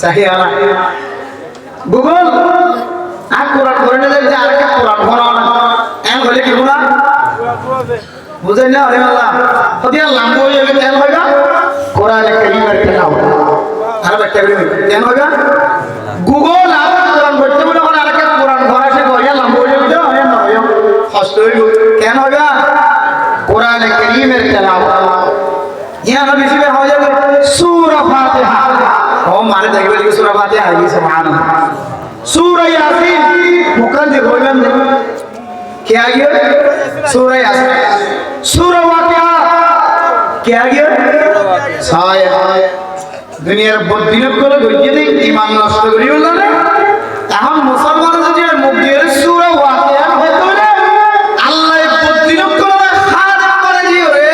সাহি আনা গুগল আর কোরআন করে না যে আরেকটা কোরআন পড়া না এম হলে কি বলা বুঝেন না আরে আল্লাহ ওদিয়া লাম্বো হয়ে গেলে কেন হইবা কোরআন কারীমের তেলাওয়াত আর একটা করে কেন হইবা গুগল আর কোরআন পড়তে বলে আর আরেকটা কোরআন পড়া সে কইয়া লাম্বো হয়ে গেলে হয় না হয় কষ্ট হইব কেন হইবা কোরআন কারীমের তেলাওয়াত ইয়া নবী শিবে হয়ে যাবে সূরা ফাতিহা ও মানে দেখবে যে সূরা ফাতিহা আই সুবহানাল্লাহ সূরা ইয়াসিন মুকাদ্দির হইবেন কে আগে সূরা ইয়াসিন সূরা ওয়াকিয়া কে আগে ছয় দুনিয়ার বদিনত করে গইতে দেই ঈমান নষ্ট করিও না এখন মুসলমান যদি মুখ দিয়ে সূরা ওয়াকিয়া হইতো না আল্লাহ বদিনত করে খারাপ করে দিও রে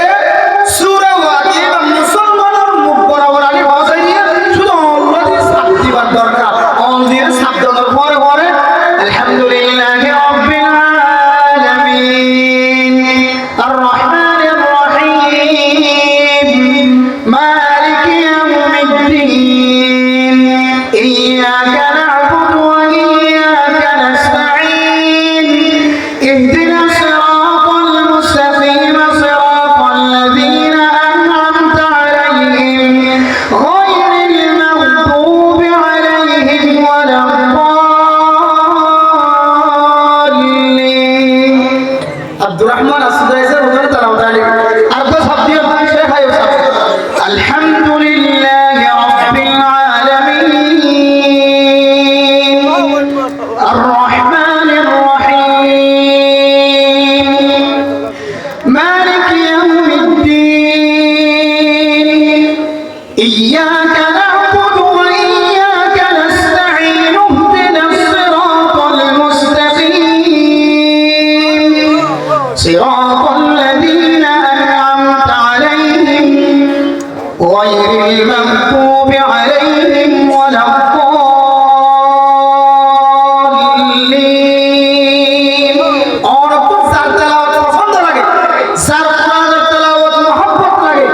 সূরা ওয়াকিয়া মুসলমানের মুখ বরাবর আলী ভাষায় নিয়ে শুধু আল্লাহ দিয়ে সাপ দিবার দরকার অন দিয়ে সাপ দেওয়ার পরে পরে আলহামদুলিল্লাহি রাব্বিল আলামিন আর রহমানির রহিম মালিকি ইয়াউমিদ্দিন ইয়্যাকা না'বুদু ওয়া ইয়্যাকা নাস্তাঈন ইহদিনাস সিরাতাল মুস্তাকিম সিরাতাল লাযীনা আন'আমতা আলাইহিম গায়রিল মাগদুবি আলাইহিম ওয়ালাদ-দাল্লিন আব্দুর রহমান আসদাইসে হুজুর তেলাওয়াত আলী আর তো সব দিয়ে শেখ আইয়ুব সাহেব আলহামদুলিল্লাহি রাব্বিল আলামিন আর রহমানির রহিম মালিকি ইয়াউমিদ্দিন ইয়্যাকা না'বুদু ওয়া ইয়্যাকা নাস্তাঈন ইহদিনাস সিরাতাল মুস্তাকিম সিরাতাল লাযীনা আন'আমতা আলাইহিম গায়রিল মাগদুবি আলাইহিম ওয়ালাদ-দাল্লিন और तो सर তেলাওয়াত পছন্দ লাগে সর কোরআনের তেলাওয়াত মহব্বত লাগে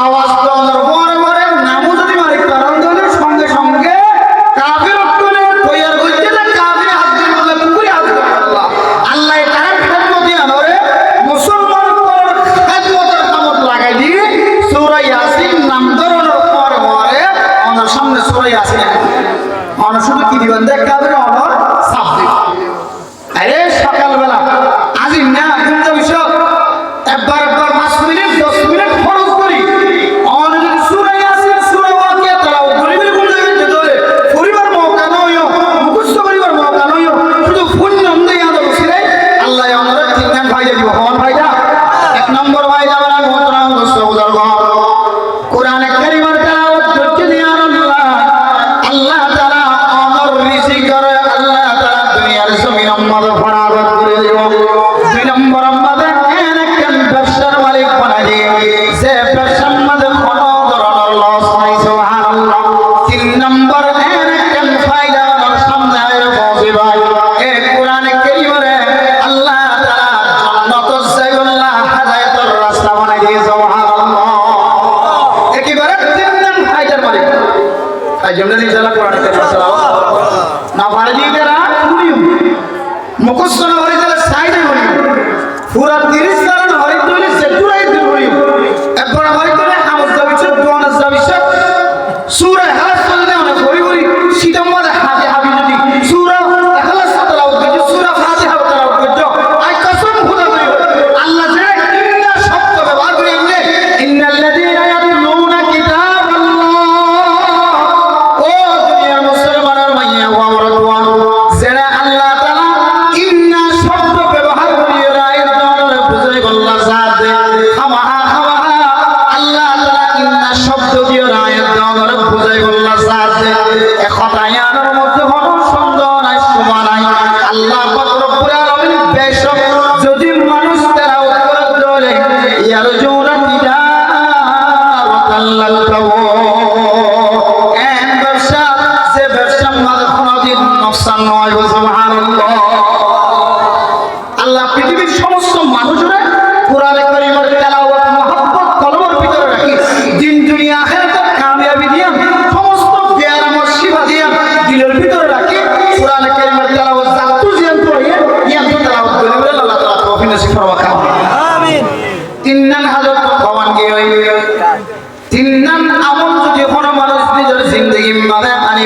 আওয়াজ তোলার পরে পরে নামও যদি মারি কারণ ধরে সঙ্গে সঙ্গে কাফির করে তৈয়ার করতে না কাফির হাত দিয়ে বলে পুকুরে হাত দিয়ে আল্লাহ আল্লাহ তার খেদমতে আনরে মুসলমান কোন খেদমতের কামত লাগাই দিয়ে সূরা ইয়াসিন নাম ধরানোর পরে পরে আমার সামনে সূরা ইয়াসিন অন শুধু কি দিবেন দেখ কাফির অনর সাফ দিবেন আরে সকালবেলা আজিম না কিন্তু বিষয় একবার 5 মিনিট 10 মিনিট খরচ করি অন সূরা ইয়াসিন সূরা ওয়াকিয়া তেলাওয়াত করি বলে কোন জায়গায় যেতে হলে পরিবার মওকা নয় মুখস্থ করিবার মওকা নয় শুধু ফোন নাম দিয়ে আলো ছিলে আল্লাহ আমাদের ঠিক নাম ফায়দা দিব হন ফায়দা এক নম্বর ফায়দা বলা মোহতরাম দোস্ত বুজুর্গ কোরআনে কারীমের তেলাওয়াত করতে দিয়ে আল্লাহ আল্লাহ তাআলা আমার রিজিক করে আল্লাহ তাআলা দুনিয়ার জমিন আমাদের ফরাগত করে দিব দুই নম্বর আমাদের একজন ব্যবসার মালিক বানাই দিয়ে যে ব্যবসার মধ্যে কোনো ধরনের লস নাই সুবহানাল্লাহ তিন নম্বর একজন ফায়দা আমার সামনে পৌঁছে ভাই এই কোরআনে কারীমের আল্লাহ তাআলা জান্নাত যাইব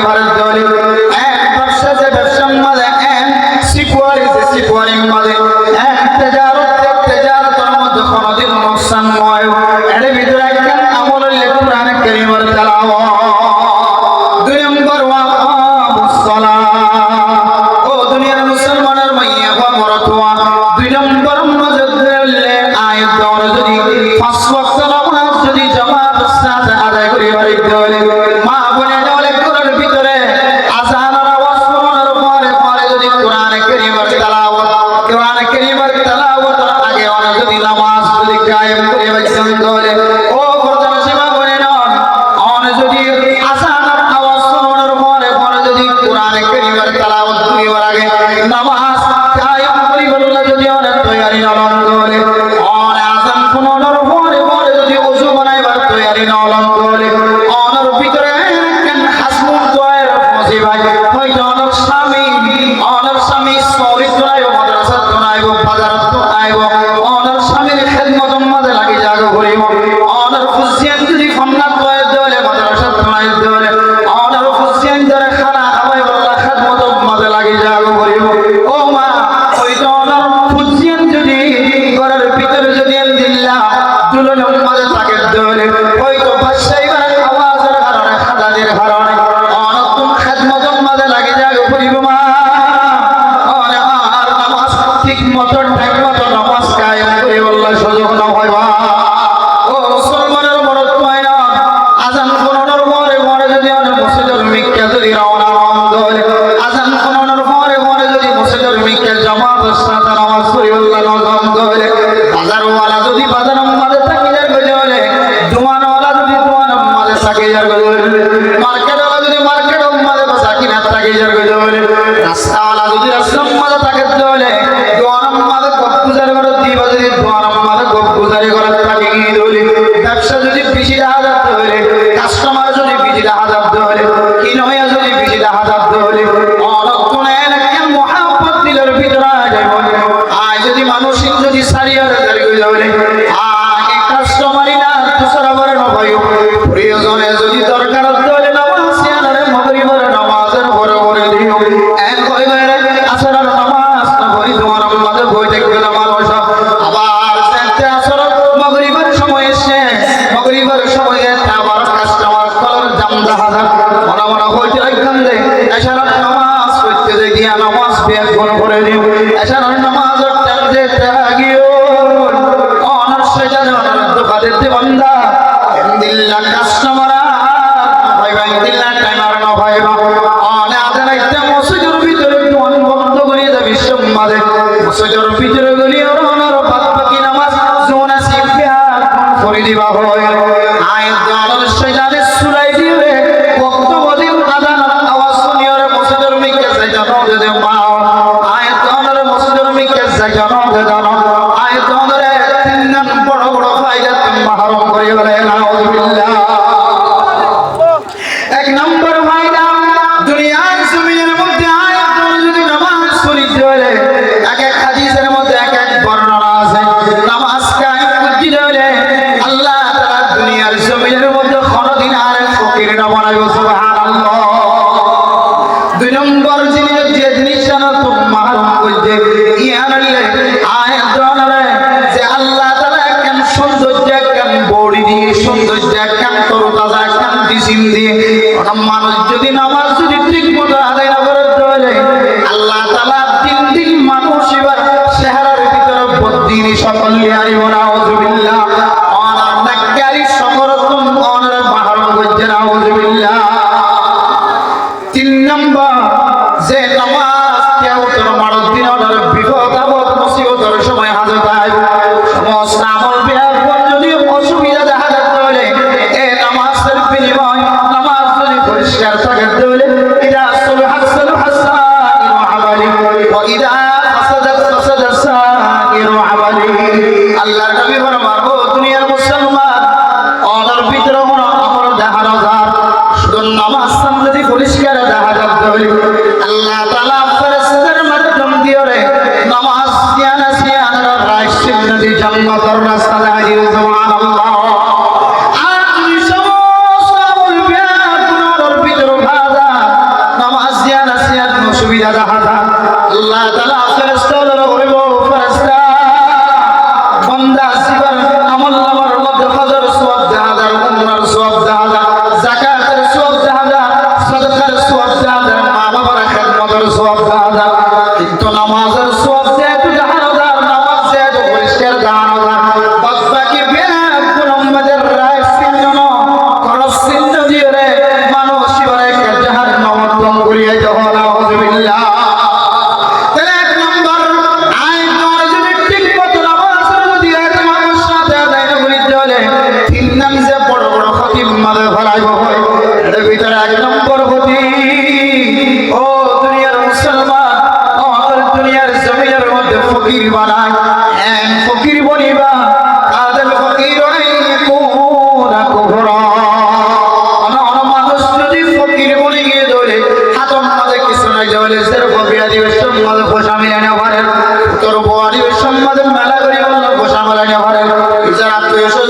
ভারত দলে এক ব্যবসা যে ব্যবসার মাঝে এক সিকুয়ারি যে সিকুয়ারির মাঝে এক তেজারতের মধ্যে কোনোদিন নোকসান নয় এর ভিতরে একখান আমল হইলে কোরআন কারীমের তেলাওয়াত দুই নম্বর ওয়াকামুস সালাহ ও দুনিয়ার মুসলমানের মাইয়া বা মরতুয়া দুই নম্বর মজদ হইলে আয়াত দর যদি পাঁচ ওয়াক্ত নামাজ যদি জামাতের সাথে আদায় করি বাড়ি দলে মা বলে দলে কোরআনের ভিতরে আযানের আওয়াজ শোনার পরে পরে যদি কোরআন কারীমের তেলাওয়াত কোরআন কারীমের তেলাওয়াতের আগে ওরা যদি নামাজ যদি কায়েম করে বসেন দলে ও প্রধান সীমা বলে না ওরা যদি আযানের আওয়াজ শোনার পরে পরে যদি কোরআন কারীমের তেলাওয়াত করিবার আগে নামাজ কায়েম করি বললে যদি ওরা তৈরি নলন দলে ওরা আযান শোনার পরে পরে যদি ওযু বানাইবার তৈরি নলন দলে ওনার ভিতরে কেন হাসমুন তোয়ের ফসি ভাই হয়তো অনার স্বামী চরিত্র আইব মাদ্রাসা তো আইব বাজারত তো আইব অনার স্বামীর খেদমত মাঝে লাগি যাগ করিব অনার খুশিয়ান যদি ফন্না তোয় দলে মাদ্রাসা তো আইব দলে অনার খুশিয়ান ধরে খানা খাওয়াই বল্লা খেদমত মাঝে লাগি যাগ করিব ও মা হয়তো অনার খুশিয়ান যদি ঘরের ভিতরে যদি দিল্লা দুলনের মাঝে থাকে দলে হয়তো বাদশাহীবার আওয়াজের কারণে খাদাদের কারণে অনতুন খেদমতের মাঝে লাগি যাগ করিব মা আর নামাজ ঠিক মতো টাইম মতো নামাজ কায়েম করে বললে সুযোগ না হয় বা ও মুসলমানের মরদ হয় না আজান শোনানোর পরে পরে যদি মসজিদের মিক্কা যদি রওনা হন দলে আজান শোনানোর পরে পরে যদি মসজিদের মিক্কা জামাতের সাথে নামাজ পড়ি বললে নজম দলে বাজারওয়ালা যদি বাজারের মাঝে থাকি যার গজলে দোকানওয়ালা যদি দোকানের মাঝে থাকি যার গজলে মার্কেটওয়ালা যদি মার্কেটের মাঝে থাকি না থাকি যার গজলে রাস্তাওয়ালা যদি রাস্তার মাঝে থাকে দলে দোকানের মাঝে গপ্পুজারি করে দিবা যদি দোকানের মাঝে গপ্পুজারি করে থাকি দলে ব্যবসা যদি বেশি হাজার দলে কাস্টমার যদি বেশি হাজার দলে কিনয়া যদি বেশি হাজার দলে অনক্ষণে একটা মহাব্বত দিলের ভিতরে যাইব আয় যদি মানুষিক যদি সারিয়ার দলে আগে কাস্টমারই না দুসরা বার নয় প্রয়োজনে যদি দরকার দলে নামাজ আনারে মাগরিবের নামাজের পরে পরে দিও এক কইবারে আসরের নামাজ না পড়ি তোমার মাঝে বই দেখবে না মানুষ আবার সেতে আসর মাগরিবের সময় এসে মাগরিবের সময় আবার কাস্টমার কলর জামদা হাজার মনে মনে হইতে রাখবেন যে এশারার নামাজ পড়তে গিয়া নামাজ বের করে দিও এশারার নামাজের টাইম যে তাগিও অনার সেজান দোকানের বান্দা দিল্লা কাস্টমার ভাইবা দিল্লা টাইমার না ভাইবা অনে আদান একটা মসজিদের ভিতরে দোকান বন্ধ করে যাবে সম্মাদে মসজিদের ভিতরে গলি ওনার বাকি নামাজ জোনা সিফিয়া করে দিবা হয় আয়াত দালাল শয়তানের সুরাই দিবে বক্তব্য দিন আদান আওয়াজ শুনিয়ে মসজিদের মিকে জানো যে মা আয়াত দালাল মসজিদের মিকে জানো যে জানো আয়াত দালাল তিন বড় বড় ফায়দা মাহরুম করে বলে নাউযুবিল্লাহ এক নম্বর ফায়দা দুনিয়ার জমিনের মধ্যে আয়াত যদি নামাজ পড়ি দিলে এক এক হাদিসের মধ্যে এক এক বর্ণনা আছে নামাজ কায়েম করতে দিলে আল্লাহ তাআলা দুনিয়ার জমিনের মধ্যে কোনদিন আর ফকির না বানাইব সুবহানাল্লাহ দুই নম্বর যে জিনিসটা তুমি মাহরুম করতে ইয়ানালে আয়াত জানালে যে আল্লাহ তাআলা কেন সৌন্দর্য কেন বডি দিয়ে সৌন্দর্য কেন তরতাজা কেন ডিসিম দিয়ে ওটা মানুষ যদি নামাজ যদি ঠিক মতো আদায় না করে তাহলে আল্লাহ তাআলা দিন দিন মানুষ এবার শহরের ভিতরে বদ্দিনী সকল লিয়ারিব নাউযুবিল্লাহ অনার নাক্কারি সকরতুন অনার মাহরুম করতে নাউযুবিল্লাহ তিন নম্বর যে নামাজ কেউ তোর মারদ দিন অনার বিপদ আপদ মুসিবতের সময় হাজর হয় সমস্ত আমল বিহার যদি অসুবিধা দেখা যেতে হলে এই নামাজের বিনিময় নামাজ যদি পরিষ্কার থাকে তাহলে ইদা সুলহাত সাইরু আমালি ওয়া ইদা ফাসাদাত সাইরু আমালি আল্লাহর নবী ফরমান ও দুনিয়ার মুসলমান অনার ভিতরে কোন আমল দেখা না যায় শুধু নামাজ যদি পরিষ্কার দেখা যেতে হলে আল্লাহ তাআলা ফেরেশতাদের মাধ্যম দিয়ে নামাজ সিয়ানা সিয়ানা রাশিদ নদী জান্নাতের রাস্তা দেখাই দিও সুবহানাল্লাহ আর তুমি সমস্ত আমল বিয়ার ভিতরে ভাজা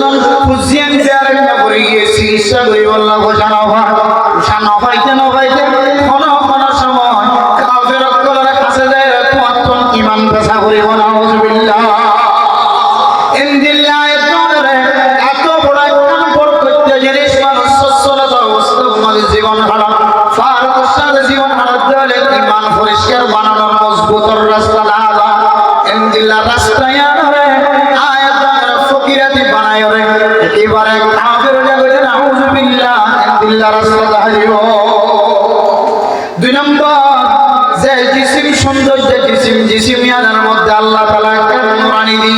ওজন ফুজিয়ান দেয়ার একটা করে গিয়ে চিকিৎসা করি বললাম বোঝানো হয় ওষা নভাইতে ঘন ঘন সময় কাফের কলার কাছে যায় তোমার ইমান পেশা করিব না হুজুবিল্লাহ ইনদিল্লাহ এত বড় একটা বড় করতে জিনিস মানুষ সচ্ছলতা অবস্থা আমাদের জীবন হারাম ফারুক সাহেব জীবন হারাতে হলে ইমান পরিষ্কার বানানোর মজবুতর রাস্তা লাগা ইনদিল্লাহ রাস্তায় আনরে আয়াতের ফকিরাতি বানায় রে একেবারে কাফের জগতে নাউজুবিল্লাহ ইনদিল্লাহ রাস্তা দাঁড়িয়ে দুই নম্বর যে জিসিম সৌন্দর্য জিসিমিয়ানের মধ্যে আল্লাহ তাআলা একটা নূরানি দি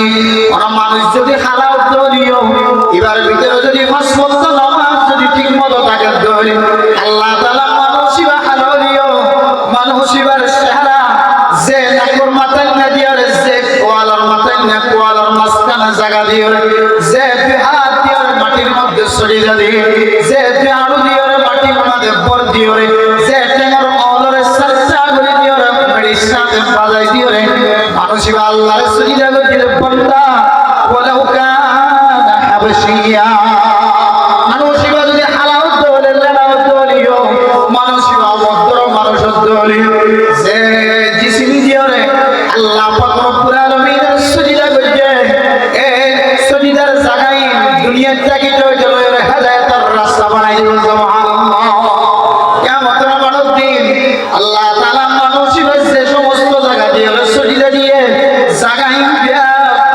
ওরা মানুষ যদি হালাল দরিও এবার ভিতরে যদি পাঁচ ওয়াক্ত নামাজ যদি ঠিকমতো থাকে দরি আল্লাহ তাআলা মানুষিবা হালালিও মানুষিবার চেহারা যে নাকর মাথায় না দিয়ারে যে কোয়ালার মাথায় না কোয়ালার মাঝখানে জায়গা দিয়ারে যে হাত দিয়ারে মাটির মধ্যে সরিয়ে দিয়ে যে আড়ু দিয়ারে মাটির মধ্যে ভর দিয়ারে যে টেঙর অলরে সাচ্চা করে দিয়ারে মেডির সাথে বাজাই দিয়ারে মানুষিবা আল্লাহর সরিয়ে দিলে বান্দা ওয়ালাউ কানা হাবশিয়া মানুষিবা যদি হালাল দলে লালাও দলিও মানুষিবা ভদ্র মানুষ দলিও যে জিসিম দিয়ারে আল্লাহ পাক রব্বুল আলামিনের সজিদা করছে এই সজিদার জায়গায় দুনিয়া থেকে জয়ের হেদায়েতের রাস্তা বানাই দিল সুবহানাল্লাহ কিয়ামতের বড় দিন আল্লাহ তাআলা মানুষের যে সমস্ত জায়গা দিয়ে সজিদা দিয়ে জায়গায় দিয়া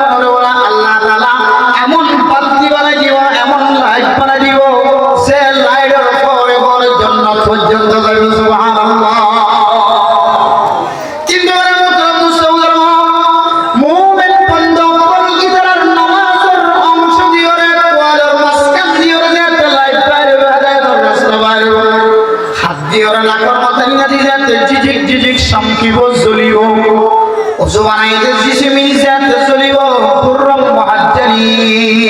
পুনরওয়ালা আল্লাহ তাআলা এমন বাতি বানাই দিব এমন লাইট বানাই দিব সে লাইটের পরে পরে জান্নাত পর্যন্ত যাবে সুবহানাল্লাহ সংকিব জ্বলিব ওজবানাইতে জিসিমিন জাতে জ্বলিব কুররাম মুহাজ্জালিন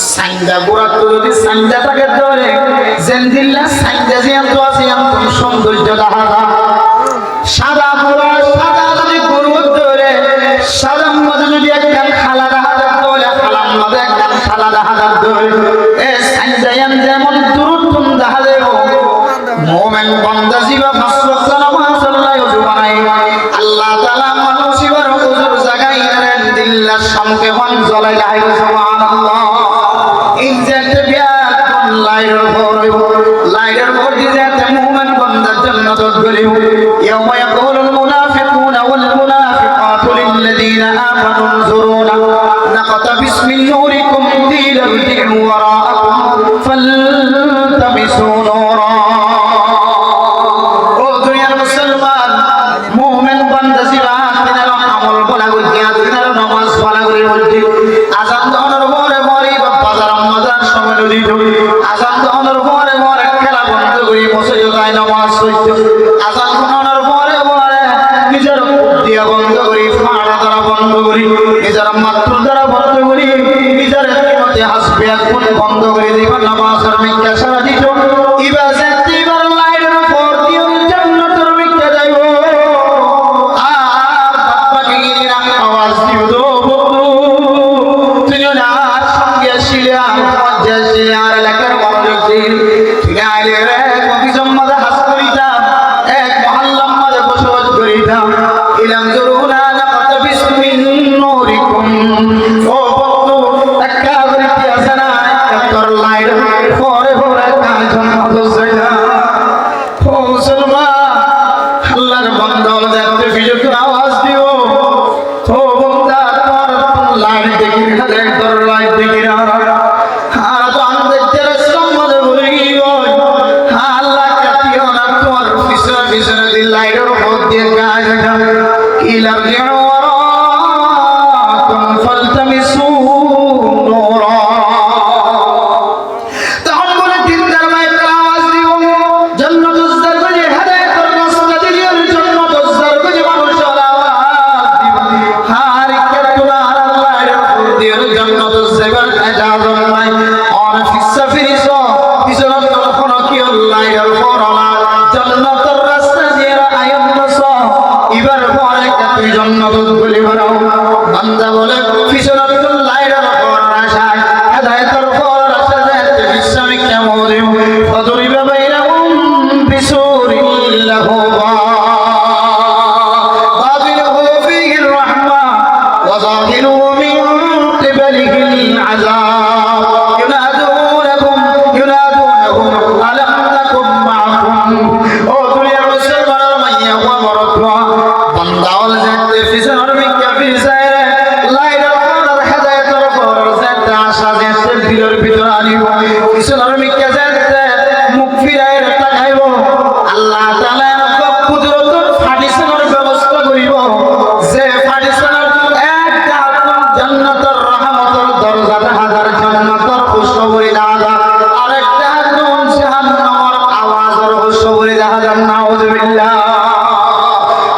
সাইন্দা গোরাত যদি সাইন্দাটাকে ধরে জেনদিল্লা সাইন্দা জিয়ান্ত আছে এত সৌন্দর্য দেখা সাদা গোরা সাদা যদি গরু ধরে সাদা মধ্যে যদি একটা খালা দেখা ধরে খালার মধ্যে একটা খালা দেখা ধরে এ সাইন্দায়ান যেমন দুরুতুম দেখা দেব মুমিন বান্দা জিবা ফাসওয়াক্ত নামাজ আল্লাহ ওযু বানাই আল্লাহ তাআলা মানুষিবার ওযুর জায়গায় ইনারেন দিল্লার সামনে হন জ্বলাই লাই সুবহানাল্লাহ ইজ্জত বিয়াত কোন লাইটের ভোর দিতে মুমিন বান্দা জান্নাত গলিব ইয়াওমা ইয়াকুলুল মুনাফিকুনা ওয়াল মুনাফিকাতু লিল্লাযীনা আমানু انظرونا نقتبس من نوركم قيل ارجعوا وراءكم فالتمسوا نورا আজান দহনের পরে পরে বাজার মজার সময় দিত আজান দহনের পরে পরে খেলা বন্ধ করি মসজিদে যায় নামাজ পড়ত আজান দহনের পরে পরে নিজের দিয়া বন্ধ করি ফাড়া দ্বারা বন্ধ করি নিজের মাতৃ দ্বারা বন্ধ করি নিজের মতে হাসবে এখন বন্ধ করে দিব নামাজের মিথ্যা সারা দিত এবার এবার লাইনের পর দিয়ে জান্নাতের মিথ্যা যাইব আর বাকি আওয়াজ দিব আর এলাকার মানুষের গাইলে রে কবিজম মাঝে হাস করিতাম এক মহল্লার মাঝে বসবাস করিতাম ইলাম জরুনা নাকাত বিসমিন নূরিকুম ও বন্ধু একটা করিতে আছে না তোর লাইট পরে পরে কাঁচন মতো যাইনা ও মুসলমান আল্লাহর বান্দা দেখতে বিজুক আওয়াজ দিও ও বন্ধা তোর লাইট দেখি খালে তোর লাইট দেখি না বান্দা বলে পিছনে লাইটের পর আশা লিখিল আযাব ইউনাদুনহুম আলাম নাকুম মাআকুম। ও দুনিয়ার মুসলমানের মাইয়া ওয়া মরদওয়া বান্দাওয়াল যাতে ফিসর মিকা ফিসাইর লাইলাল কদর হেদায়েতের কদর যাতে আশা যাতে দিলের ভিতর আনিব ফিসর মিকা যাতে মুখ ফিরায় তাকাইব আল্লাহ তাআলা কুদরতুল ফাডিসনের ব্যবস্থা করিব যে ফাডিসনের একটা জান্নাতের রহমতের দরজা হাজার জান্নাতের খুশবুরি দাদা আরেকটা কোন জাহান্নামের আওয়াজের খুশবুরি দাদা নাউজুবিল্লাহ।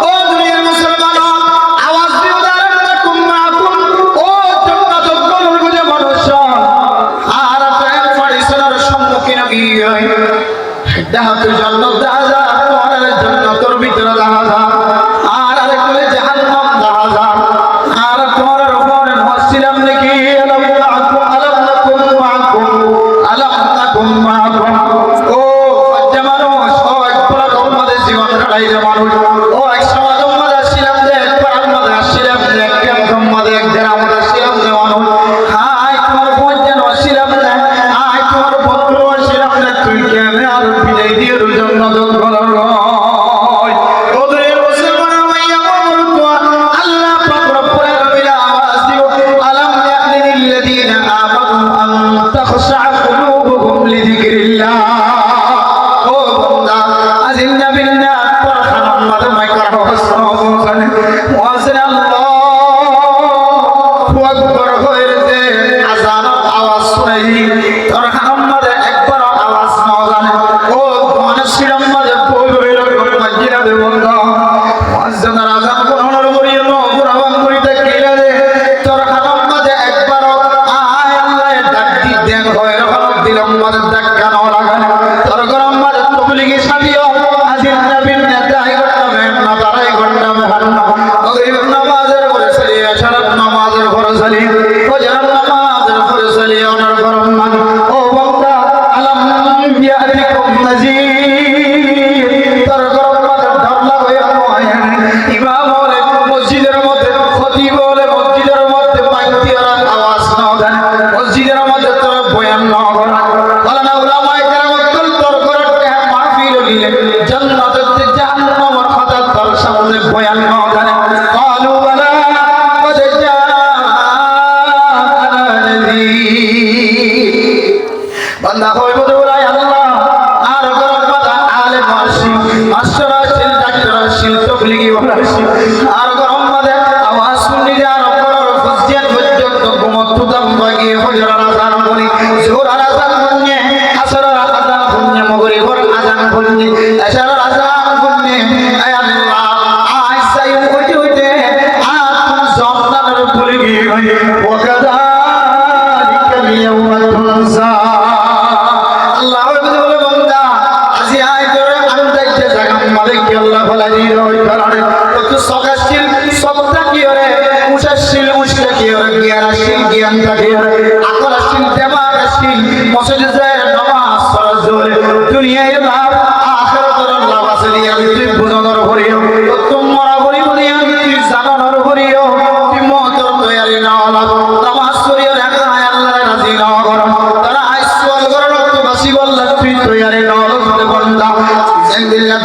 ও দুনিয়ার মুসলমান আওয়াজ দিও দাঁড়াকুম মাকুম ও জান্নাতের কোন মানুষ আর প্রেম ফাডিসনের সম্মুখীন গিয়ে দেহাতে জান্নাত দাদা তোমার জান্নাতের ভিতরে দাদা আর আরেকটা জাহান্নাম দাদা আর তোমার উপরে নসিলাম নাকি আলাম নাকুম মাকুম ও জামানুষ ও একবার তোমাদের জীবন কাটাইলে মানুষ ও এক সময় তোমাদের আসছিলাম যে একবার আমাদের আসছিলাম যে একবার তোমাদের একদিন আমাদের আসছিলাম যে মানুষ হাই তোমার বোন যেন আসছিলাম না হাই তোমার বন্ধু আসছিলাম না তুই কেমন আর বিদায় দিয়ে জন্য করার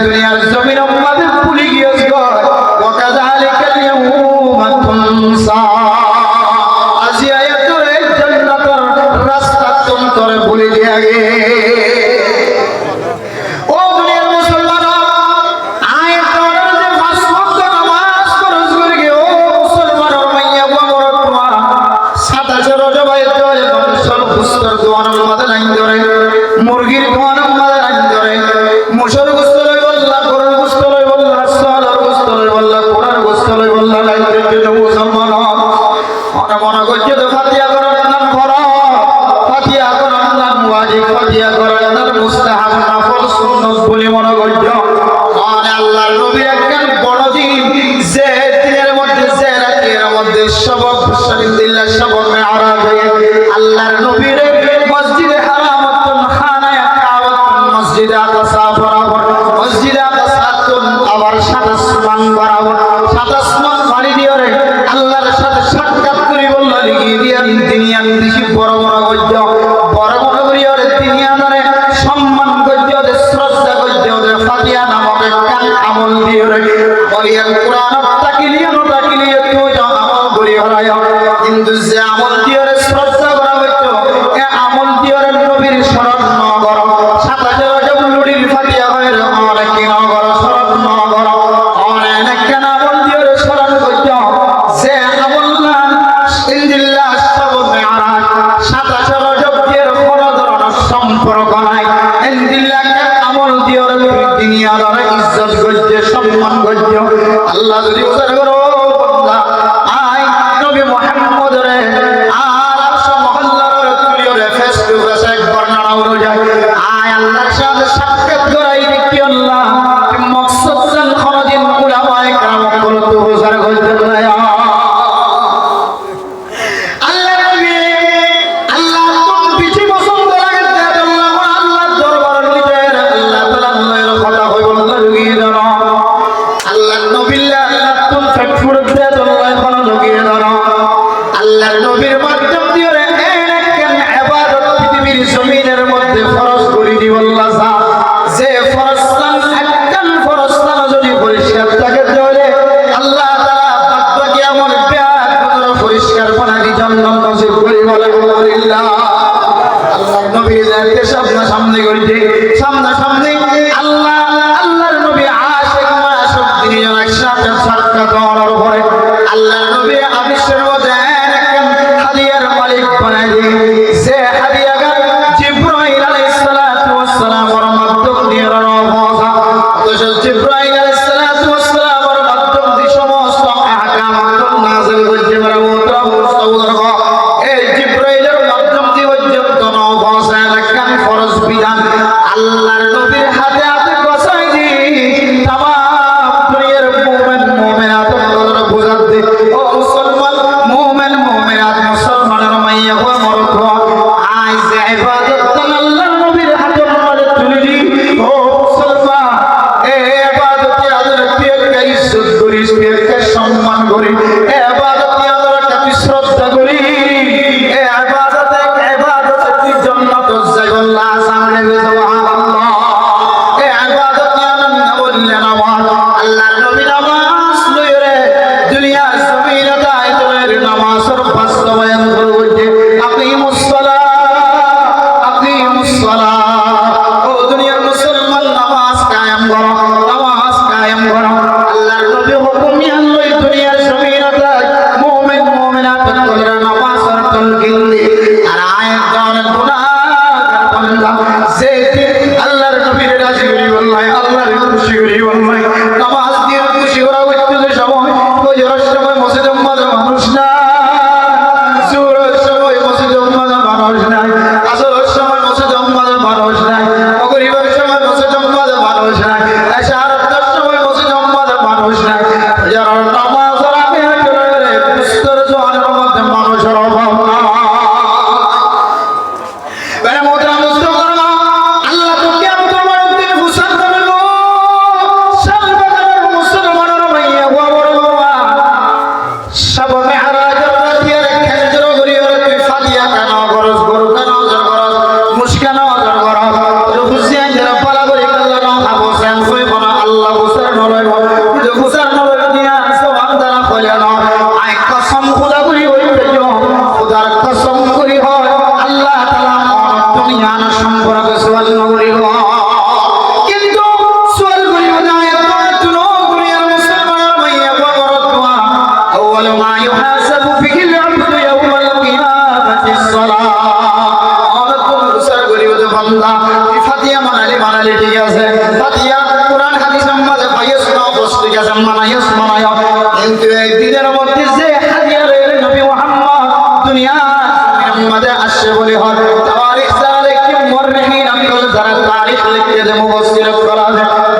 দুনিয়ার জমিন আমাদের ভুলে গিয়েছে ওয়াকাযালিকাল ইয়াউমা তুনসা আজি আয়াতের জান্নাতের রাস্তা তোমরা ভুলে গিয়ে ও দুনিয়ার মুসলমান আয়াতের যে পাঁচ ওয়াক্ত নামাজ ফরজ করে গিয়ে ও মুসলমানের মাইয়া বড় তোমার 27 রজব আয়াতের মানুষের পুস্তর দোয়ানোর মধ্যে লাইন ধরে মুরগির দোয়ানোর মধ্যে লাইন ধরে মুশর আল্লাহর সাথে সাক্ষাৎ করি বললা লিখি দিয়া দুনিয়ার বেশি বড় বড় গজ্য বড় বড় করিয়ার দুনিয়ারে সম্মান গজ্য শ্রদ্ধা গজ্য ফাতিহা নামক একখান আমল দিয়ে বলিয়ান কোরআন তাকিলিয়া তুই আমল করি হরায় কিন্তু যে আমল দিয়ে শ্রদ্ধা করা হইতো এ আমল দিয়ে নবীর স্মরণ ন করো 27 রজব লুড়ির ফাতিহা হয় অনেক কি ন করো স্মরণ ন করো অনেক কেন আমল দিয়ে স্মরণ করছো যে আমল না ইনদিল্লাহ সব মেরাজ 27 রজব দিয়ে কোনো ধরনের সম্পর্ক নাই ইনদিল্লাহ আমল দিয়ে দুনিয়ার ইজ্জত গজ্জে সম্মান গজ্জ আল্লাহ যদি উজাড় করো বান্দা আয় নবী মুহাম্মদ রে আর সব মহল্লার তুলিয়রে ফেস টু ফেস একবার নাড়াও যায় আয় আল্লাহর সাথে সাক্ষাৎ করাই কি আল্লাহ মকসদ জান খরদিন উলামায়ে کرام গুলো তো উজাড় করতে না আল্লাহ নবী আল্লাহ কোন পিছে পছন্দ লাগে আল্লাহ আল্লাহর দরবার নিতে আল্লাহ তাআলা নয়ের কথা হই বলতে লুকিয়ে দাও আল্লাহ নবীল্লাহ আল্লাহ কোন ফেকফুর দে আল্লাহ কোন লুকিয়ে দাও আল্লাহর নবীর মাধ্যম দিয়ে একখান ইবাদত পৃথিবীর জমিনের মধ্যে ফরজ করে দি আল্লাহ যে ফরজটান একখান ফরজটান যদি পরিষ্কার থাকে তাহলে আল্লাহ তাআলা বাদ বাকি আমল ব্যাগ পরিষ্কার বানাই জান্নাত নসিব করি বলে আলহামদুলিল্লাহ আল্লাহর নবীর জানতে সামনে করিতে সামনে আল্লাহর নবী আশিক মাসুক দুনিয়ার একসাথে সাক্ষাৎ হওয়ার পরে আল্লাহর নবী আবিষ্কার মধ্যে একখান হাদিয়ার মালিক বানাই দি সে হাদিয়াগার জিবরাইল আলাইহিস সালাতু ওয়াস সালামের মাধ্যম দিয়ে রওনা অথচ জিবরাইল আলাইহিস সালাতু ওয়াস সালামের মাধ্যম দিয়ে সমস্ত আহকাম নাযিল করতে পারে মুহতারাম মুস্তাউদার এই জিবরাইলের মাধ্যম দিয়ে পর্যন্ত নওয়াজা একখান ফরজ বিধান আল্লাহর নবীর হাতে হাতে বসাই দি তামাম দুনিয়ার মুমিন মুমিনাত বড় বুঝাত দে ও মুসলমান মুমিন মুমিনাত মুসলমানের মাইয়া ও মরদ আই যে ইবাদত আল্লাহর নবীর হাতে মধ্যে তুলে দি ও মুসলমান এই ইবাদতে আদর কে ইজ্জত করি কে সম্মান করি এই ইবাদতে আদর কে শ্রদ্ধা করি এই ইবাদতে তুই জান্নাত যাই আল্লাহ সামনে সুবহানাল্লাহ এই ইবাদতে আনন্দ বললে নামাজ আল্লাহর নবী নামাজ লইরে দুনিয়ার জমিনে দায়িত্বের নামাজের বাস্তবায়ন করতে আকিমুস সালাহ ও দুনিয়ার মুসলমান নামাজ কায়েম করো আল্লাহর নবী হুকুম নিয়ে লই দুনিয়ার জমিনে মুমিন মুমিনাত করে নামাজের তালকিন দি আর আয়াত দান গুনাহগার বান্দা যে আল্লাহর নবীর রাজি করি বললাই আল্লাহর খুশি করি বললাই নামাজ দিয়ে খুশি করা হচ্ছে সময় ফজরের সময় মসজিদে মানুষ না জোহরের সময় মসজিদে মানুষ নাই আসরের সময় মসজিদে মানুষ নাই মাগরিবের সময় মসজিদে মানুষ নাই এশারের সময় মসজিদে মানুষ নাই ফজরের নামাজের আগে করে মুস্তর জোয়ানের মধ্যে মানুষের অভাব না বেরে মোদরা মুস্তাফা আল্লাহ তো কিয়ামত দিন ঘোষণা করবে সর্বকালের মুসলমানের মাইয়া বড় সব মেহরাজের রাতের খেজর গরিয়র তুই ফাদিয়া কেন গরজ গরু কেন গরজ মুশকান গরজ হুসেন যারা পালা করে আল্লাহ না হাবসেন কই বনা আল্লাহ হুসেন নলয় হুসেন নলয় দিয়া সমান দ্বারা কইলা না আই কসম খোদা করি ওই পেজো খোদার কসম করি হয় আল্লাহ তাআলা তুমি জান সম্পর্কে সওয়াল করি কিন্তু সওয়াল করি না এত তুলো দুনিয়ার মুসলমানের মাইয়া বড় দোয়া আউয়াল মা ইউহাসাবু ফিহি আল-আবদু ইয়াওমাল কিয়ামাতি as-সালাহ অনেক হুসার করি ওই বান্দা ফাতিহা মানালি ঠিক আছে ফাতিহা কোরআন হাদিস সম্বন্ধে পাইছ না বস ঠিক আছে মানায় কিন্তু এই দিনের মধ্যে যে হাদিয়ার নবী মুহাম্মদ দুনিয়া মধ্যে আসে বলে হয় তারিখ যারা কি মুররিহিন আঙ্কল যারা তারিখ লিখতে যে মুফাসসির করা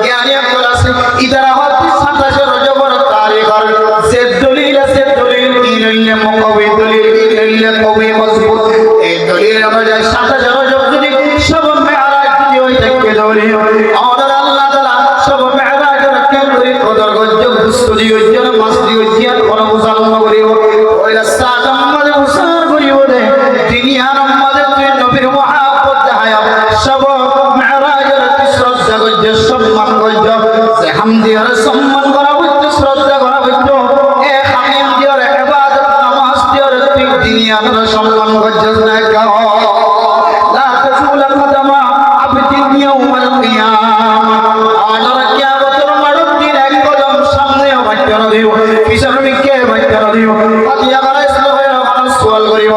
জ্ঞানী আঙ্কল আছে ইদারা হতে 27 রজবের তারিখ আর যে দলিল আছে দলিল ইনলে মুকওয়ি দলিল ইনলে কওয়ি মজবুত এই দলিল অনুযায়ী 27 রজব যদি সব মেরাজ যদি হই থাকে দলিল আমাদের আল্লাহ তাআলা সব মেরাজের কেন্দ্রে কদর গজ্জ গুস্তরি গজ্জ মাসদি গজ্জ কোন মুসলমান করিব ওইলা সাদম মাঝে মুসলমান করিব কসম করছিস না কেন লা তাজুল কদমা আবদিন ইয়াউমাল কিয়ামা আনার কিয়ামতের মাঠের দিন এক কদম সামনে বাড়তে না দিও পিছনে মিকে বাড়তে না দিও ফাতিহা করে ইসলামের মানুষ সওয়াল করিব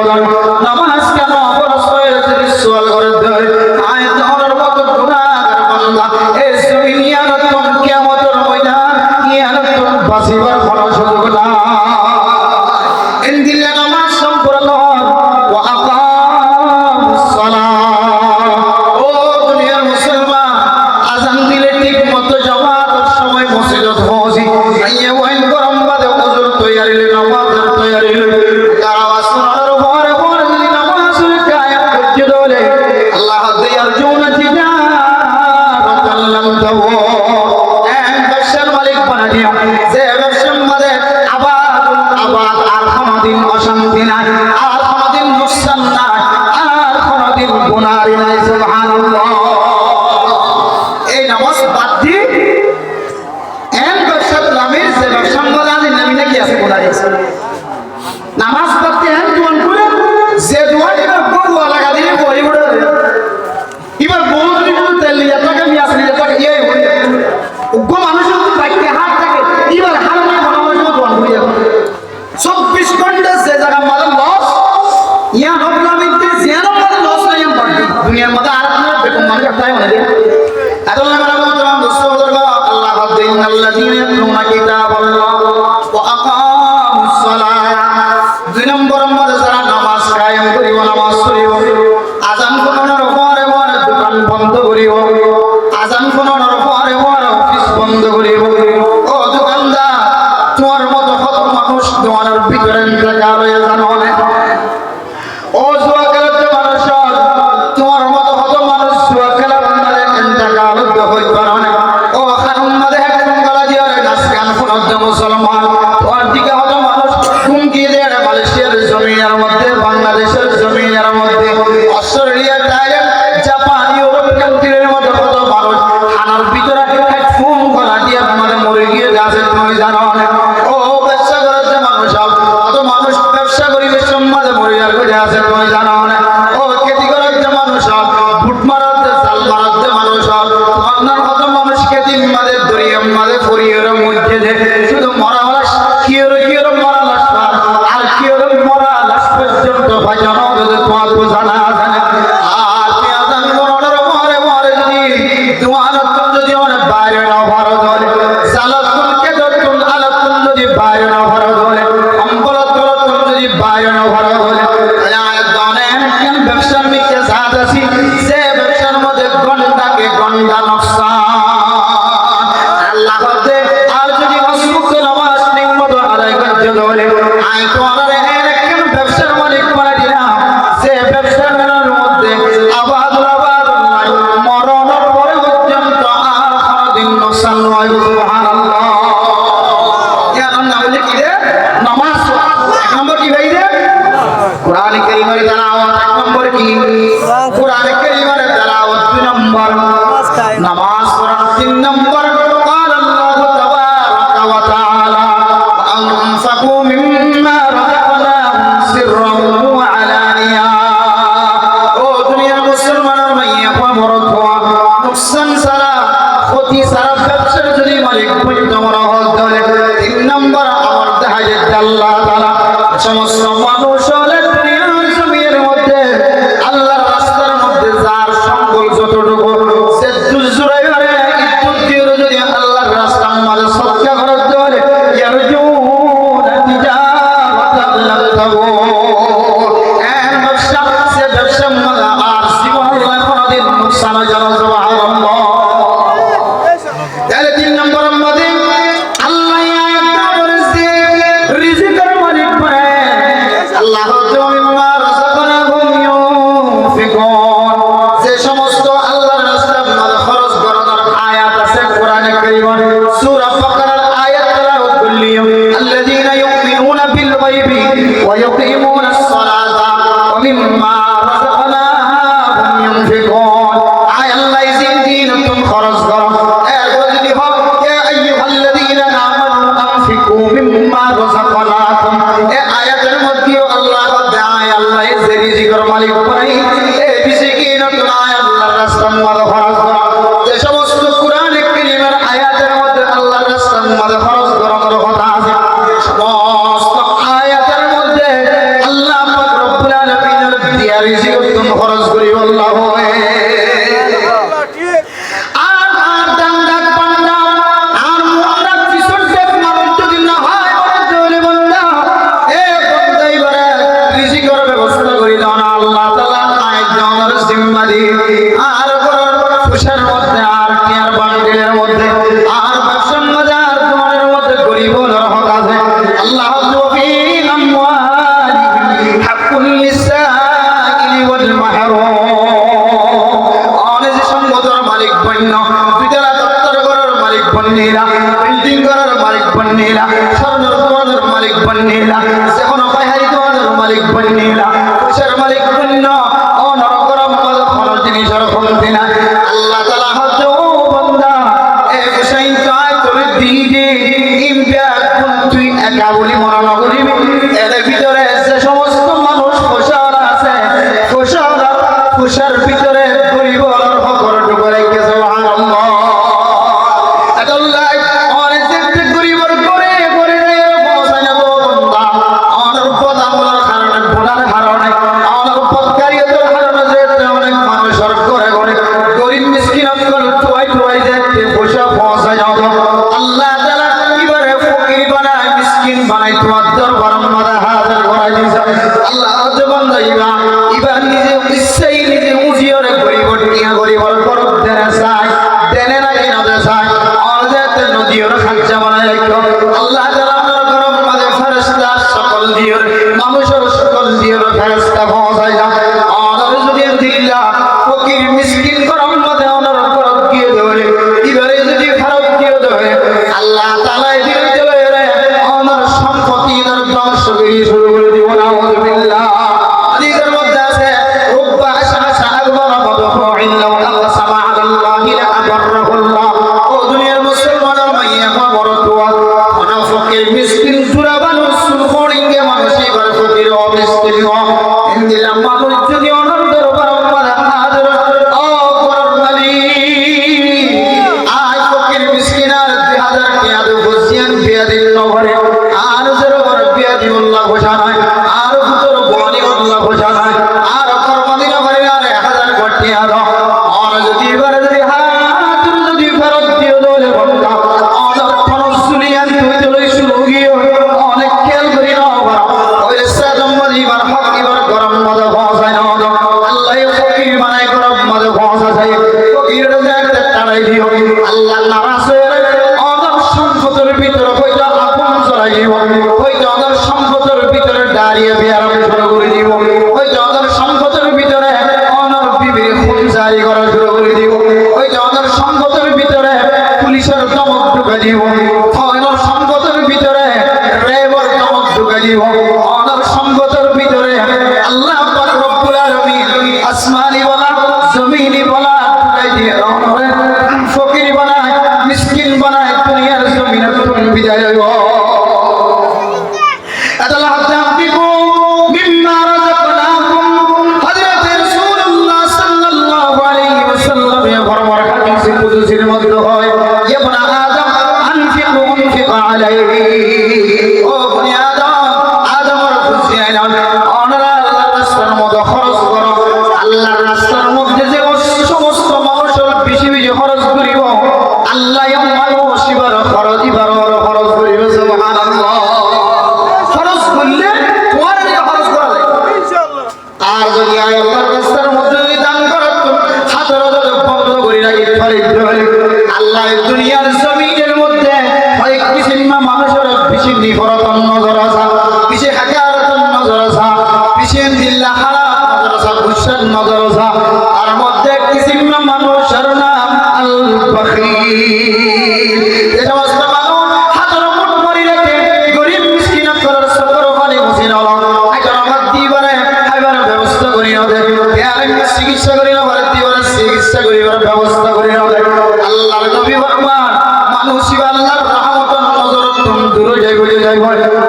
নামাজ কেন ফরজ হয়ে যদি সওয়াল করে দেয় আয় তোর মত গুনাহগার বান্দা এই জমিনিয়াত কিয়ামতের ময়দান ইয়ানত বাসিবার কোনো সুযোগ না ইনদিল নামাজ সম্পূর্ণ ওয়া আকামুস সালাহ ও দুনিয়ার মুসলমান আযান দিলে ঠিক মতো জামাতের সময় মসজিদে পৌঁছি আইয়ে ওয়াইন গরম বাদে ওযুর তৈয়ারি নামাজের তৈয়ারি তার আওয়াজ শোনার পরে পরে যদি নামাজের কায়েম করতে দলে আল্লাহ ইয়ারজুনা তিজারাতান লাম তাবুর ব্যবসার মালিক বানিয়ে যে ব্যবসার মধ্যে আবাদ আর কোনদিন অশান্তি নাই আর কোনদিন নুকসান নাই আর কোনদিন গুনাহ নাই সুবহানাল্লাহ এই নামাজ বাদ দি এন ব্যবসার নামের যে ব্যবসার মধ্যে আজ নামি নাকি আছে কোথায় আছে নামাজ পড়তে এন দোয়া করে যে দোয়া দিবে বড় লাগা দিয়ে বড়ি বড় এবার বড় যদি কোনো তেল নিয়ে টাকা নিয়ে আসলে টাকা এই উগ্র মানুষের বাইকে হাত থাকে এবার হার মানে মানুষের দোয়া করে যাবে 24 ঘন্টা যে জায়গা মানে লস ইয়া নবলামিতে যেন মানে লস নাই এম বাকি দুনিয়ার মধ্যে আর কোনো বেকম মানুষ একটাই মনে দেয় আল্লাহ মারামাতুল্লাহ দোস্তবর্গ আল্লাহ ইন্নাল্লাযীনা ইয়াতলুনা কিতাবাল্লাহ ওয়া আকামুস সালাহ দুই নম্বর মধ্যে যারা নামাজ কায়েম করিব নামাজ পড়িব আযান শোনানোর পরে পরে দোকান বন্ধ করিব আযান শোনানোর পরে পরে অফিস বন্ধ করিব ও দোকানদার তোমার মতো কত মানুষ দোকানের ভিতরে ইন্তেকাল হয়ে জানো না ও জুয়া খেলাতে মানুষ তোমার মতো কত মানুষ জুয়া খেলার মধ্যে ইন্তেকাল হইতে পারে না ও খানুন মধ্যে একদম গলা দিয়ে নাচ গান শোনাতে মুসলমান তোমার দিকে কত মানুষ হুমকি দিয়ে মালয়েশিয়ার জমিনের মধ্যে বাংলাদেশের জমিনের মধ্যে অস্ট্রেলিয়া থাইল্যান্ড জাপান ইউরোপ কান্ট্রির মধ্যে কত মানুষ খানার ভিতরে ফোন গলা দিয়ে মানে মরে গিয়ে গেছে তুমি জানো না ও ব্যবসা করার মানুষ কত মানুষ ব্যবসা করিবে সমাজে মরে আর করে আছে তুমি জানো না ও খেতি করার মানুষ ভুট মারার জাল মারার মানুষ আপনার কত মানুষ খেতি মাদের দরিয়া মাদের ফরিয়ের মধ্যে শুধু মরা লাশ কিয়র মরা লাশ আর কিয়র মরা লাশ পর্যন্ত ভাই জানো যদি তোমার তো জানা আছে আর পেঁয়াজান মরণের পরে পরে যদি তোমার যদি অনেক বাইরে না ভারত হলে সালাতুন কেদাতুন আলাতুন যদি বাইরে না ভারত হলে অম্বলাতুন যদি বাইরে না ভারত হলে আয়াত জানেন কেন ব্যবসার মিকে সাথ আছি যে ব্যবসার মধ্যে গন্ডাকে গন্ডা নকশান আল্লাহ দে আর যদি হসবুক নামাজ নিয়মত আদায় করতে হলে আই তোমার কেন ব্যবসার মালিক করে দিলাম যে ব্যবসার মধ্যে আবাদ নাই মরণের পরে পর্যন্ত আর কোনদিন নোকসান নয় সুবহানাল্লাহ এর নাম হলো কি রে নামাজ এক নম্বর কি ভাই রে কোরআন কারীমের তেলাওয়াত এক নম্বর কি কোরআন কারীমের তেলাওয়াত দুই নম্বর নামাজ পড়া তিন নম্বর قال الله تبارك وتعالى وأنفقوا مما رزقناهم سرا وعلانية ও দুনিয়ার মুসলমানের মাইয়া খবরত হওয়া নুকসান সারা ক্ষতি সারা ব্যবসার যদি মালিক পর্যন্ত মনে হলে তিন নম্বর আমার দেখা যেতে আল্লাহ তাআলা সমস্ত মানুষ হলে দুনিয়ার জমির মধ্যে আল্লাহর রাস্তার মধ্যে যার সম্বল যতটুকু সে দুজুরাই হলে ইজ্জত দিয়ে যদি আল্লাহর রাস্তার মধ্যে সদকা করতে হলে ইয়ারজুনা তিজারাতান লাম তাবুর এর ব্যবসা সে ব্যবসা মধ্যে আর জীবন কোনদিন নুকসান হয় না সুবহানাল্লাহ তাহলে তিন নম্বর মধ্যে আল্লাহ আয়াতটা বলেছে রিজিকের মালিক বলে আল্লাহ মিম্মা রাযাকনাহুম ইউনফিকুন যে সমস্ত আল্লাহর রাস্তায় মাল খরচ করার আয়াত আছে কোরআনে কারীমে সূরা বাকারার আয়াত তেলাওয়াত করলিও আল্লাযীনা ইউমিনুনা বিল গায়বি ওয়া ইউকিমুনাস সালাতা ওয়া মিম্মা রাযাকনাহুম ইউনফিকুন আয় রিজিকের মালিক বানাই এই মিসকিনত নাই আল্লাহর রাস্তার মধ্যে খরচ করা যে সমস্ত কোরআন কারীমের আয়াতের মধ্যে আল্লাহর রাস্তার মধ্যে খরচ করার কথা আছে সমস্ত আয়াতের মধ্যে আল্লাহ পাক রব্বুল আলামিনের দিয়া রিজিক তুমি খরচ করি আল্লাহ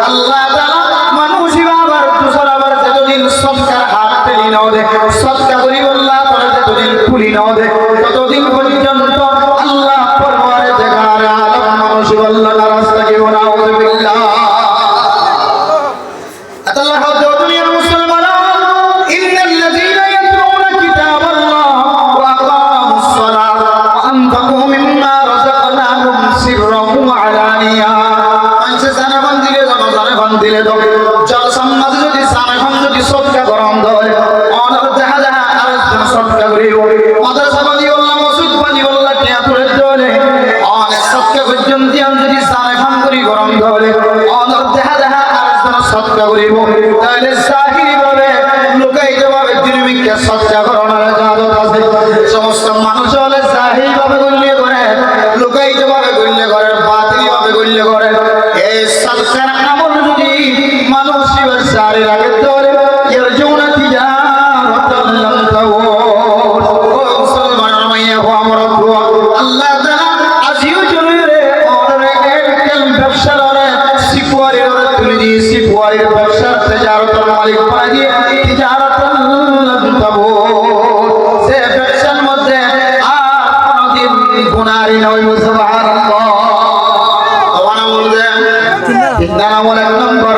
আল্লাহ তাআলা মানুষ আবার দুসরা আবার যেদিন সবকার হাত নাও দে সদকা করি আল্লাহ তাআলা যতদিন খুলি নাও দে ততদিন পর্যন্ত আল্লাহ পরওয়ারে দেগার আলম মানুষ আল্লাহ রাস্তা কি নাউযুবিল্লাহ আল্লাহ দুনিয়ার মুসলমান ইন্নাল্লাযীনা ইয়াতলুনা কিতাবাল্লাহ ওয়া আকামুস সালাত ওয়া আনফাকু মিম্মা রাযাকনাহুম সিররান ওয়া আলানিয়া মানুষে জানাবান দিলে জানাবান দিলে তো জল সমাজ যদি জানাবান যদি সদকা গরম ধরে অনর দেখা দেখা আর সদকা করিও মাদ্রাসা বানি আল্লাহ মসজিদ বানি আল্লাহ টিয়া তুলে ধরে অনেক সদকা পর্যন্ত যদি জানাবান করি গরম ধরে অনর দেখা দেখা আর সদকা করিব তাহলে জাহিরি ভাবে লুকাইতে ভাবে দিনমিকে সদকা করানোর জাদত আছে সমস্ত মানুষ হলে জাহিরি ভাবে গল্য করে লুকাইতে ভাবে গল্য করে বাতিল ভাবে গল্য করে এই সদকার আমল যদি মানুষ জারি রাখে ধরে এর জীবনে তিজারাতান লাম তাওর ও মুসলমানের মাইয়া ও আমার দোয়া আল্লাহ তাআলা আজিও জমিরে অরে একদম ব্যবসা করে সিকুয়ারের তুলে দিয়ে সিকুয়ারের ব্যবসার তিজারাতের মালিক বানিয়ে দিয়ে তিজারাতান লাম তাওর সে ব্যবসার মধ্যে আর কোনদিন গুনাহই নয় সুবহানাল্লাহ আওয়ানা বলবেন তিন নম্বর এক নম্বর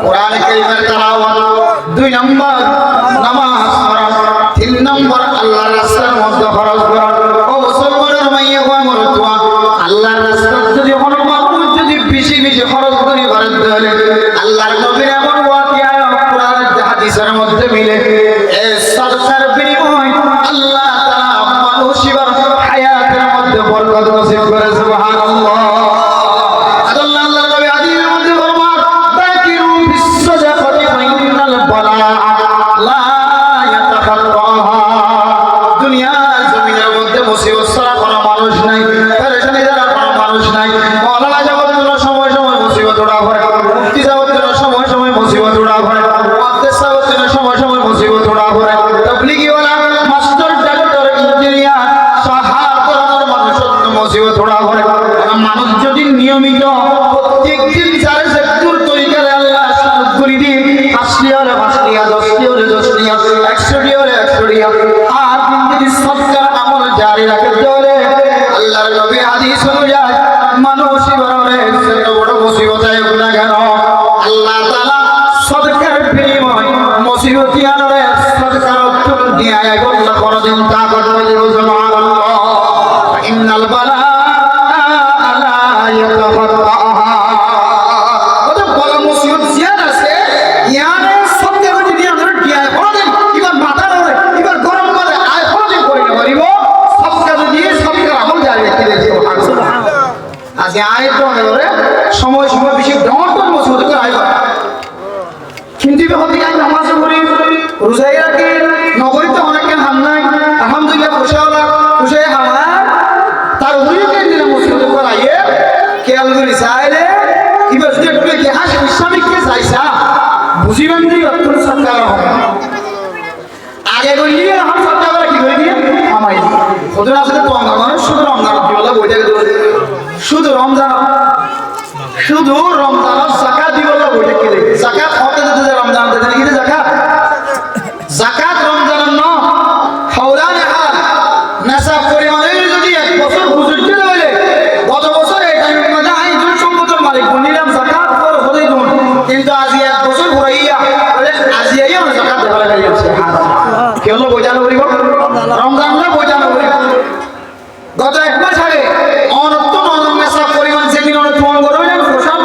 কোরআন কারীমের তেলাওয়াত দুই নম্বর নামাজ পড়া তিন নম্বর আল্লাহর রাস্তার মধ্যে খরচ করা ও মুসলমানের মাইয়া ও আমার দোয়া আল্লাহর রাস্তায় যদি কোনো মানুষ যদি বেশি বেশি খরচ করি করে তাহলে আল্লাহর নবীর এমন ওয়াকিয়া কোরআনের হাদিসের মধ্যে মিলে এই সদকার বিনিময় আল্লাহ তাআলা মানুষের হায়াতের মধ্যে বরকত নসিব করে সুবহানাল্লাহ মানুষ যদি নিয়মিত প্রত্যেকদিন 4 তরিকার আল্লাহ সুযোগ করে দিন 5 হলে 5 10 হলে 10 100 হলে 100 আর দিন যদি সদকার আমল জারি রাখে ধরে আল্লাহর নবী হাদিস অনুযায়ী মানুষ বড়রে ছোট বড় মুসিবত আয় না কেন আল্লাহ তাআলা সদকার বিনিময় মুসিবত আনরে সদকার উত্তর দিয়ে আল্লাহ কোনদিন তাকত বলি সুবহানাল্লাহ ইন্নাল বালা সময় সময় বেশি ডমটন মুসিবত করে আয় কিন্তু নামাজ পড়ি রোজাই রাখি নগরীতে অনেকে হাম নাই আলহামদুলিল্লাহ খুশি হামা তার উইকেন্ড দিনে মুসিবত করে আইয়ে খেয়াল করি চাইলে এবার যদি একটু ইতিহাস ইসলামিককে চাইছা বুঝিবেন যে অত্যন্ত সরকার হবে আগে করলি এখন সরকার কি করে দিয়ে আমাই ওদের আসলে তো আমার শুধু রমজান বইটাকে শুধু রমজান যাকাত দিব বইটা কি লাগে যাকাত হতে দিতে রমজান দিতে নাকি যাকাত যাকাত রমজানের ন হাওলানে হাল নাসাব পরিমাণে যদি 1 বছর বুঝতে হইলে গত বছর এই টাইমের মধ্যে আই দুই সম্পদের মালিক বনিলাম যাকাত কর হতেই দুন কিন্তু আজ 1 বছর ঘুরাইয়া বলে আজ আইয়া যাকাত দেওয়া লাগে কি হলো বইজানো করিব রমজান না বইজানো করিব গত 1 মাস আগে অনত্য নাসাব পরিমাণ যেদিন অনেক ফোন করবে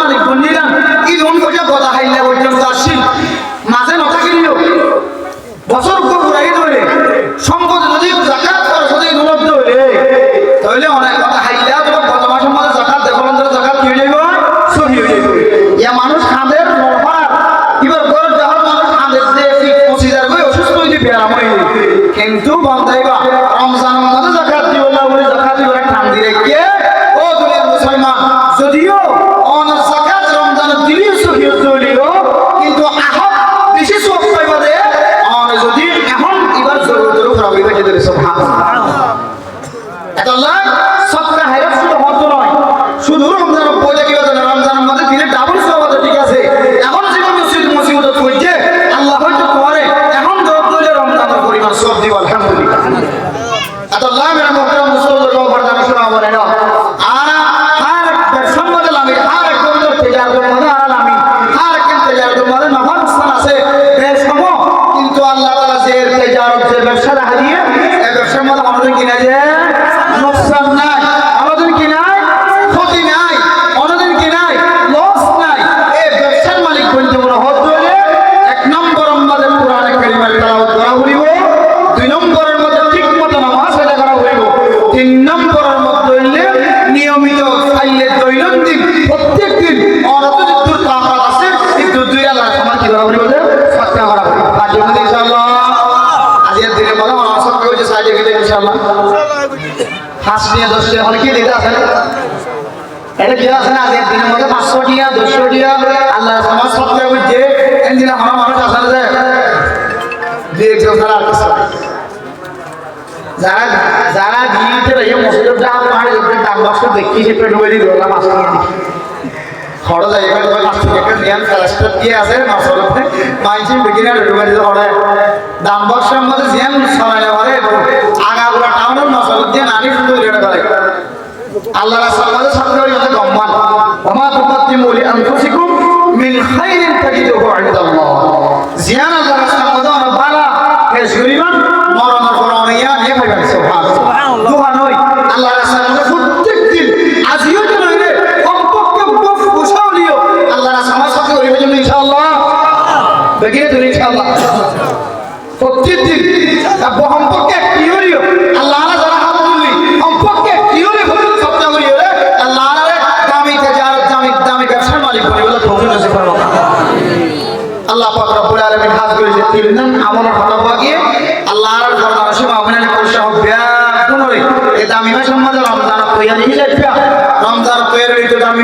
মালিক বনিলাম কি দুন কইয়া গদা হাইলা পর্যন্ত আসিল মাঝে নথা কিনল বছর ঘুরাই ধরে সম্পদ যদি যাকাত খরচ হতে উপলব্ধ হইলে তাহলে অনেক কথা হাইলা তোমার গত মাসের মধ্যে যাকাত দেখলাম যাকাত কি হয়ে যাইব সহি হয়ে যাইব ইয়া মানুষ খাঁদের নরফার এবার গরম যাওয়ার মানুষ খাঁদের যে 25,000 করে অসুস্থ হইতে বেরাম হইলে কিন্তু বন্ধাইবা রমজান মধ্যে যাকাত দিব না বলে যাকাত দিব খান দিয়ে কে ও দুনিয়ার মুসলমান যদিও অন যাকাত রমজান দিলি সহি হইল কিন্তু আহত বেশি সব পাইবা দে অন যদি এখন এবার জরুরত খারাপ হইবে যেতে সুবহানাল্লাহ আল্লাহ সবটা হাইরাত শুধু হতো নয় শুধু রমজান পয়লা কি কথা রমজানের মধ্যে দিলে ডাবল সওয়াব ঠিক আছে এখন জীবন মুসিবত হইছে আল্লাহ হয়তো তোমারে এখন বলে না আর আর সম্মত আমি আর কোন তেজারতের মধ্যে আর আমি আর কোন তেজারতের মধ্যে নফাকসান আছে বেশম কিন্তু আল্লাহ তাআলা যে তেজারত যে ব্যবসা রাখা দিয়ে এই ব্যবসার মধ্যে আমাদের কিনা যে নুকসান নাই আমাদের কিনা ক্ষতি নাই আমাদের কিনা লস নাই এই ব্যবসার মালিক বলতে মনে হতো এক নম্বর আমাদের কোরআনে কারিমের তেলাওয়াত করা হইব দুই নম্বরের মধ্যে ঠিকমতো নামাজ আদায় করা হইব তিন নম্বরের মধ্যে হইলে নিয়মিত খাইলে দৈনন্দিন প্রত্যেকদিন অনত যুদ্ধর কামাল আছে এই দুই আল্লাহ আমার কি করা হইব সাতটা করা হইব আজ আমাদের ইনশাআল্লাহ আজকের দিনের মধ্যে আমার সব কেউ যে সাইডে গেলে ইনশাআল্লাহ ফার্স্ট নিয়ে 10 টাকা হলে কি দিতে আছে এটা কি আছে না আজকের দিনের মধ্যে 500 টাকা 200 টাকা আল্লাহ সমাজ সব কেউ যে এদিন আমার মানুষ আসলে যে দিয়ে কেউ খেলা আর কিছু যারা যারা দিতে রয়ে মসজিদের দাম পাহাড়ে দাম বক্স দেখি সে পেট ঢুকে দিয়ে দিলাম আসলে খড় যায় এবার লাস্ট একটা নিয়ান ফ্লাস্টার দিয়ে আছে নসলতে মাইসি বিগিনার ঢুকে দিতে খড়ে দাম বক্সের মধ্যে জিয়ান সরাইলে পারে আগাগুলা টাউনের নসল দিয়ে নানি সুন্দর রেড করে আল্লাহ রাসূল আমাদের সাথে ওই গম্মান ওমা তুকদ্দিমু লিআনফুসিকুম মিন খাইরিন তাজিদুহু ইনদাল্লাহ জিয়ান আল্লাহ রাসূল আমাদের বালা কে শরীমান মরণের পর অনিয়া নিয়ে পাইবেন সুবহানাল্লাহ দুহানই আল্লাহ রাসূল আমাদের প্রত্যেকদিন আজিও তো নইলে কমপক্ষে মুখ ফুসাউলিও আল্লাহ রাসূল আমাদের সাথে ওই জন্য ইনশাআল্লাহ বেগিয়ে তুলি ইনশাআল্লাহ প্রত্যেকদিন কমপক্ষে কিওরিও আল্লাহ যারা হাত তুলি কমপক্ষে কিওরি সবটা করিও রে আল্লাহ রে দামি তেজারত দামি ব্যবসার মালিক বলে বলে তৌফিক নসিব করো আল্লাহ পাক রব্বুল আলামিন হাত করেছে তিনজন আমলের কথা বাগিয়ে আল্লাহর ফরমান সীমা অবনালি করছে হবে কোন রে এই দামি মাস সম্মানে রমজান তৈরি হিসাব রমজান তৈরি তো দামি